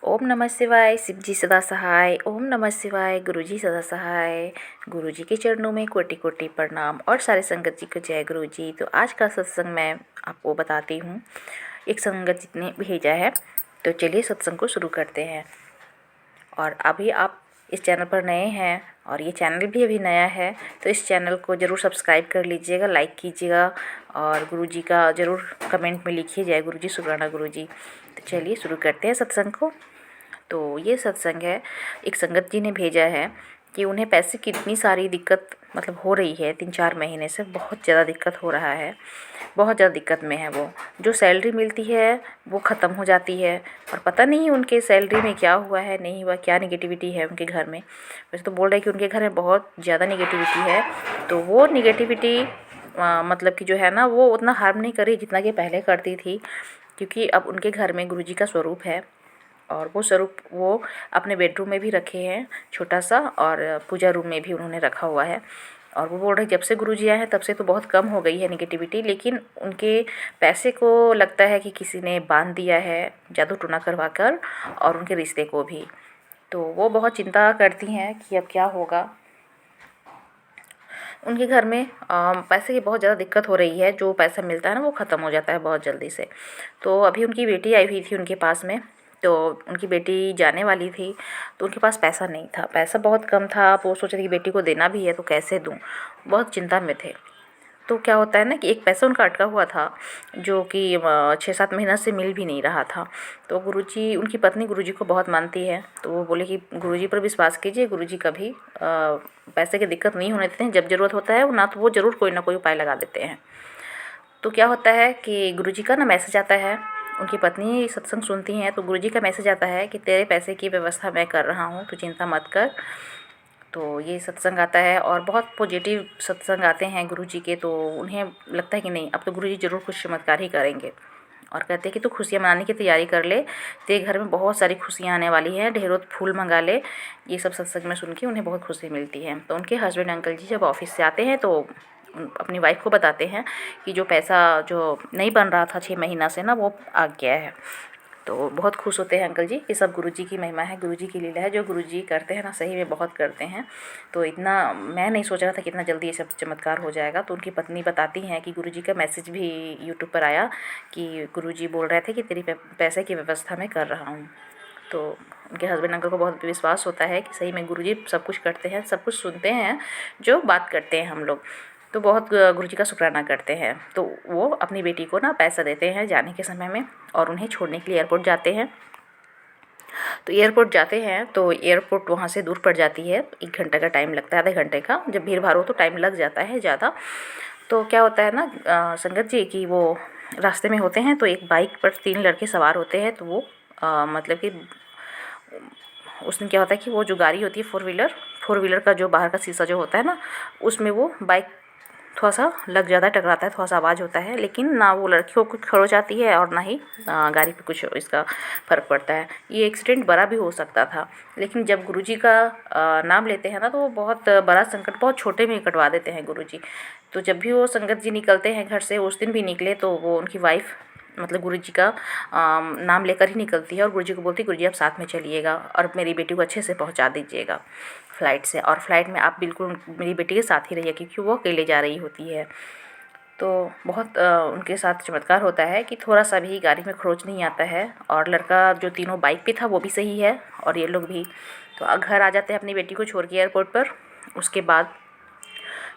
ओम नमः शिवाय। शिव जी सदा सहाय। ओम नमः शिवाय। गुरु जी सदा सहाय। गुरु जी के चरणों में कोटि कोटि प्रणाम और सारे संगत जी को जय गुरु जी। तो आज का सत्संग मैं आपको बताती हूँ। एक संगत जी ने भेजा है, तो चलिए सत्संग को शुरू करते हैं। और अभी आप इस चैनल पर नए हैं और ये चैनल भी अभी नया है, तो इस चैनल को ज़रूर सब्सक्राइब कर लीजिएगा, लाइक कीजिएगा और गुरु जी का ज़रूर कमेंट में लिखिए जय गुरु जी, शुक्राना गुरु जी। तो चलिए शुरू करते हैं सत्संग को। तो ये सत्संग है, एक संगत जी ने भेजा है कि उन्हें पैसे की इतनी सारी दिक्कत मतलब हो रही है, 3-4 महीने से बहुत ज़्यादा दिक्कत हो रहा है, बहुत ज़्यादा दिक्कत में है वो। जो सैलरी मिलती है वो ख़त्म हो जाती है और पता नहीं उनके सैलरी में क्या हुआ है, नहीं हुआ, क्या नेगेटिविटी है उनके घर में। वैसे तो बोल रहे हैं कि उनके घर में बहुत ज़्यादा नेगेटिविटी है, तो वो नेगेटिविटी मतलब कि जो है ना, वो उतना हार्म नहीं करी जितना कि पहले करती थी, क्योंकि अब उनके घर में गुरुजी का स्वरूप है और वो स्वरूप वो अपने बेडरूम में भी रखे हैं छोटा सा, और पूजा रूम में भी उन्होंने रखा हुआ है। और वो बोल रहे जब से गुरुजी आए हैं तब से तो बहुत कम हो गई है नेगेटिविटी, लेकिन उनके पैसे को लगता है कि किसी ने बांध दिया है जादू टोना करवा कर, और उनके रिश्ते को भी। तो वो बहुत चिंता करती हैं कि अब क्या होगा। उनके घर में पैसे की बहुत ज़्यादा दिक्कत हो रही है, जो पैसा मिलता है ना वो ख़त्म हो जाता है बहुत जल्दी से। तो अभी उनकी बेटी आई हुई थी उनके पास में, तो उनकी बेटी जाने वाली थी, तो उनके पास पैसा नहीं था, पैसा बहुत कम था। वो सोच रहे थे कि बेटी को देना भी है तो कैसे दूँ, बहुत चिंता में थे। तो क्या होता है ना कि एक पैसा उनका अटका हुआ था, जो कि 6-7 महीना से मिल भी नहीं रहा था। तो गुरुजी, उनकी पत्नी गुरुजी को बहुत मानती है, तो वो बोले कि गुरुजी पर विश्वास कीजिए, गुरुजी कभी पैसे की दिक्कत नहीं होने देते हैं। जब ज़रूरत होता है ना, तो वो ज़रूर कोई ना कोई उपाय लगा देते हैं। तो क्या होता है कि गुरुजी का ना मैसेज आता है, उनकी पत्नी सत्संग सुनती हैं तो गुरुजी का मैसेज आता है कि तेरे पैसे की व्यवस्था मैं कर रहा हूँ, तो चिंता मत कर। तो ये सत्संग आता है और बहुत पॉजिटिव सत्संग आते हैं गुरुजी के, तो उन्हें लगता है कि नहीं, अब तो गुरुजी ज़रूर कुछ चमत्कार ही करेंगे। और कहते हैं कि तू खुशियाँ मनाने की तैयारी कर ले, तेरे घर में बहुत सारी खुशियाँ आने वाली हैं, ढेरों फूल मंगा ले। ये सब सत्संग में सुन के उन्हें बहुत खुशी मिलती है। तो उनके हस्बैंड अंकल जी जब ऑफिस से आते हैं तो अपनी वाइफ को बताते हैं कि जो पैसा जो नहीं बन रहा था 6 महीना से ना, वो आ गया है। तो बहुत खुश होते हैं अंकल जी। ये सब गुरुजी की महिमा है, गुरुजी की लीला है, जो गुरुजी करते हैं ना सही में बहुत करते हैं। तो इतना मैं नहीं सोच रहा था कि इतना जल्दी ये सब चमत्कार हो जाएगा। तो उनकी पत्नी बताती हैं कि गुरुजी का मैसेज भी यूट्यूब पर आया कि गुरुजी बोल रहे थे कि तेरी पैसे की व्यवस्था मैं कर रहा हूँ। तो उनके हस्बैंड अंकल को बहुत विश्वास होता है कि सही में गुरुजी सब कुछ करते हैं, सब कुछ सुनते हैं जो बात करते हैं हम लोग। तो बहुत गुरुजी का शुक्राना करते हैं। तो वो अपनी बेटी को ना पैसा देते हैं जाने के समय में, और उन्हें छोड़ने के लिए एयरपोर्ट जाते हैं। तो एयरपोर्ट जाते हैं तो एयरपोर्ट वहाँ से दूर पड़ जाती है, 1 घंटे का टाइम लगता है, आधे घंटे का। जब भीड़ भाड़ हो तो टाइम लग जाता है ज़्यादा। तो क्या होता है ना संगत जी कि वो रास्ते में होते हैं, तो एक बाइक पर 3 लड़के सवार होते हैं। तो वो मतलब कि उस दिन क्या होता है कि वो जो गाड़ी होती है फोर व्हीलर का जो बाहर का शीशा जो होता है ना, उसमें वो बाइक थोड़ा सा लग जाता है, टकराता है, थोड़ा सा आवाज़ होता है, लेकिन ना वो लड़कियों को कुछ खरोच आती है और ना ही गाड़ी पे कुछ इसका फ़र्क पड़ता है। ये एक्सीडेंट बड़ा भी हो सकता था, लेकिन जब गुरुजी का नाम लेते हैं ना, तो वो बहुत बड़ा संकट बहुत छोटे में कटवा देते हैं गुरुजी। तो जब भी वो संगत जी निकलते हैं घर से, उस दिन भी निकले, तो वो उनकी वाइफ मतलब गुरुजी का नाम लेकर ही निकलती है और गुरुजी को बोलती है गुरुजी आप साथ में चलिएगा और मेरी बेटी को अच्छे से पहुंचा दीजिएगा फ़्लाइट से, और फ्लाइट में आप बिल्कुल मेरी बेटी के साथ ही रहिए क्योंकि वो अकेले जा रही होती है। तो बहुत उनके साथ चमत्कार होता है कि थोड़ा सा भी गाड़ी में खरोच नहीं आता है, और लड़का जो तीनों बाइक पे था वो भी सही है और ये लोग भी। तो घर आ जाते हैं अपनी बेटी को छोड़ के एयरपोर्ट पर। उसके बाद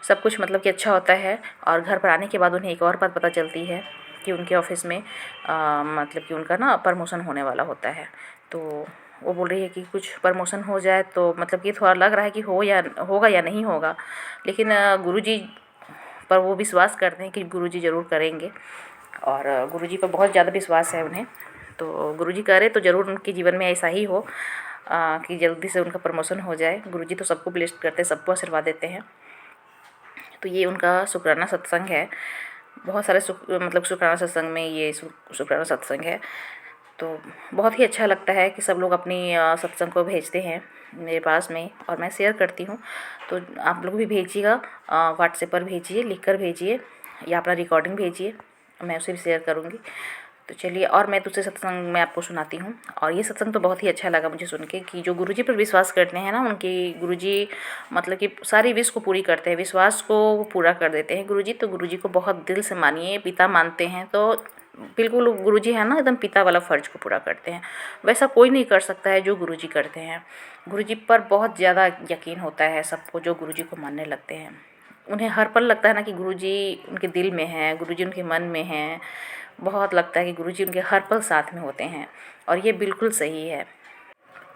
सब कुछ मतलब कि अच्छा होता है, और घर पर आने के बाद उन्हें एक और बात पता चलती है कि उनके ऑफिस में मतलब कि उनका ना प्रमोशन होने वाला होता है। तो वो बोल रही है कि कुछ प्रमोशन हो जाए तो मतलब कि थोड़ा लग रहा है कि होगा या नहीं होगा, लेकिन गुरुजी पर वो विश्वास करते हैं कि गुरुजी ज़रूर करेंगे, और गुरुजी पर बहुत ज़्यादा विश्वास है उन्हें। तो गुरुजी करे तो ज़रूर उनके जीवन में ऐसा ही हो कि जल्दी से उनका प्रमोशन हो जाए। गुरुजी तो सबको ब्लेस्ड करते हैं, सबको आशीर्वाद देते हैं। तो ये उनका शुक्राना सत्संग है। बहुत सारे मतलब शुक्राना सत्संग में ये शुक्राना सत्संग है। तो बहुत ही अच्छा लगता है कि सब लोग अपनी सत्संग को भेजते हैं मेरे पास में, और मैं शेयर करती हूँ। तो आप लोग भी भेजिएगा, व्हाट्सएप पर भेजिए, लिख कर भेजिए या अपना रिकॉर्डिंग भेजिए, मैं उसे भी शेयर करूँगी। तो चलिए, और मैं दूसरे सत्संग में आपको सुनाती हूँ। और ये सत्संग तो बहुत ही अच्छा लगा मुझे सुन के कि जो गुरुजी पर विश्वास करते हैं ना, उनकी गुरुजी मतलब कि सारी विश को पूरी करते हैं, विश्वास को वो पूरा कर देते हैं गुरुजी। तो गुरुजी को बहुत दिल से मानिए, पिता मानते हैं तो बिल्कुल गुरुजी है ना, एकदम पिता वाला फ़र्ज़ को पूरा करते हैं। वैसा कोई नहीं कर सकता है जो गुरुजी करते हैं। गुरुजी पर बहुत ज़्यादा यकीन होता है सबको जो गुरुजी को मानने लगते हैं। उन्हें हर पल लगता है ना कि गुरुजी उनके दिल में हैं, गुरुजी उनके मन में हैं। बहुत लगता है कि गुरुजी उनके हर पल साथ में होते हैं, और ये बिल्कुल सही है।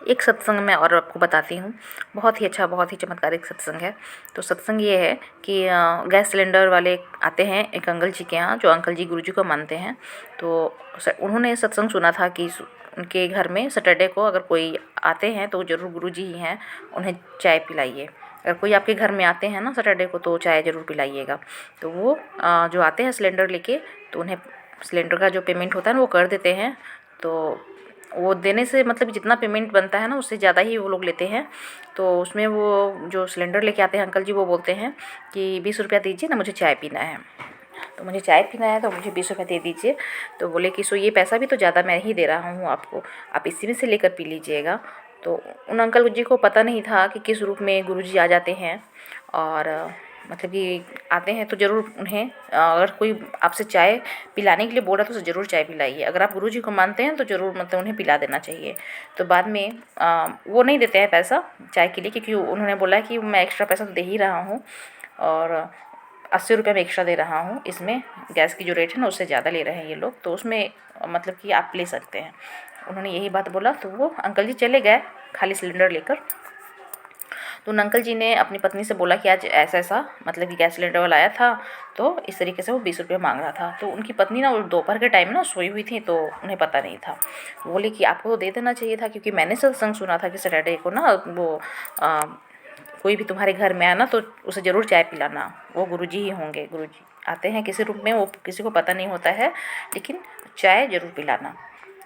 एक सत्संग मैं और आपको बताती हूँ, बहुत ही अच्छा, बहुत ही चमत्कारिक सत्संग है। तो सत्संग ये है कि गैस सिलेंडर वाले आते हैं एक अंकल जी के यहाँ, जो अंकल जी गुरुजी को मानते हैं। तो उन्होंने सत्संग सुना था कि उनके घर में सैटरडे को अगर कोई आते हैं तो ज़रूर गुरुजी ही हैं, उन्हें चाय पिलाइए। अगर कोई आपके घर में आते हैं ना सैटरडे को, तो चाय ज़रूर पिलाइएगा। तो वो जो आते हैं सिलेंडर लेके, तो उन्हें सिलेंडर का जो पेमेंट होता है ना वो कर देते हैं। तो वो देने से मतलब जितना पेमेंट बनता है ना उससे ज़्यादा ही वो लोग लेते हैं। तो उसमें वो जो सिलेंडर लेके आते हैं अंकल जी, वो बोलते हैं कि 20 रुपया दीजिए ना, मुझे चाय पीना है। तो मुझे चाय पीना है तो मुझे 20 रुपये दे दीजिए। तो बोले कि सो ये पैसा भी तो ज़्यादा मैं ही दे रहा हूँ आपको, आप इसी में से लेकर पी लीजिएगा। तो उन अंकल जी को पता नहीं था कि किस रूप में गुरुजी आ जाते हैं, और मतलब कि आते हैं तो ज़रूर उन्हें अगर कोई आपसे चाय पिलाने के लिए बोल रहा है तो उसे ज़रूर चाय पिलाइए। अगर आप गुरुजी को मानते हैं तो ज़रूर मतलब उन्हें पिला देना चाहिए। तो बाद में वो नहीं देते हैं पैसा चाय के लिए, क्योंकि उन्होंने बोला कि मैं एक्स्ट्रा पैसा तो दे ही रहा हूँ, और 80 रुपये में एक्स्ट्रा दे रहा हूँ, इसमें गैस की जो रेट है ना उससे ज़्यादा ले रहे हैं ये लोग, तो उसमें मतलब कि आप ले सकते हैं। उन्होंने यही बात बोला तो वो अंकल जी चले गए खाली सिलेंडर लेकर। तो उन अंकल जी ने अपनी पत्नी से बोला कि आज ऐसा ऐसा मतलब कि गैस सिलेंडर वाला आया था, तो इस तरीके से वो 20 रुपये मांग रहा था। तो उनकी पत्नी ना दोपहर के टाइम ना सोई हुई थी, तो उन्हें पता नहीं था। बोले कि आपको तो दे देना चाहिए था, क्योंकि मैंने सत्संग सुना था कि सैटरडे को ना वो कोई भी तुम्हारे घर में आना तो उसे ज़रूर चाय पिलाना, वो गुरुजी ही होंगे। गुरुजी आते हैं किसी रूप में, वो किसी को पता नहीं होता है, लेकिन चाय ज़रूर पिलाना।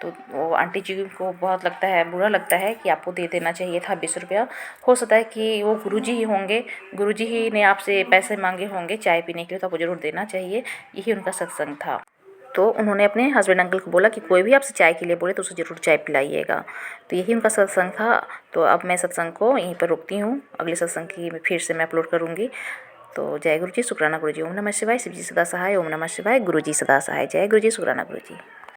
तो वो आंटी जी को बहुत लगता है, बुरा लगता है कि आपको दे देना चाहिए था 20 रुपया। हो सकता है कि वो गुरुजी ही होंगे, गुरुजी ही ने आपसे पैसे मांगे होंगे चाय पीने के लिए, तो आपको ज़रूर देना चाहिए। यही उनका सत्संग था। तो उन्होंने अपने हस्बैंड अंकल को बोला कि कोई भी आपसे चाय के लिए बोले तो उसे ज़रूर चाय पिलाइएगा। तो यही उनका सत्संग था। तो अब मैं सत्संग को यहीं पर रोकती हूँ, अगले सत्संग की फिर से मैं अपलोड करूँगी। तो जय गुरु जी, शुक्राना गुरु जी, ओम नमः शिवाय, शिव जी सदा सहाय, ओम नमः शिवाय, गुरु जी सदा सहाय, जय गुरु जी, शुक्राना गुरु जी।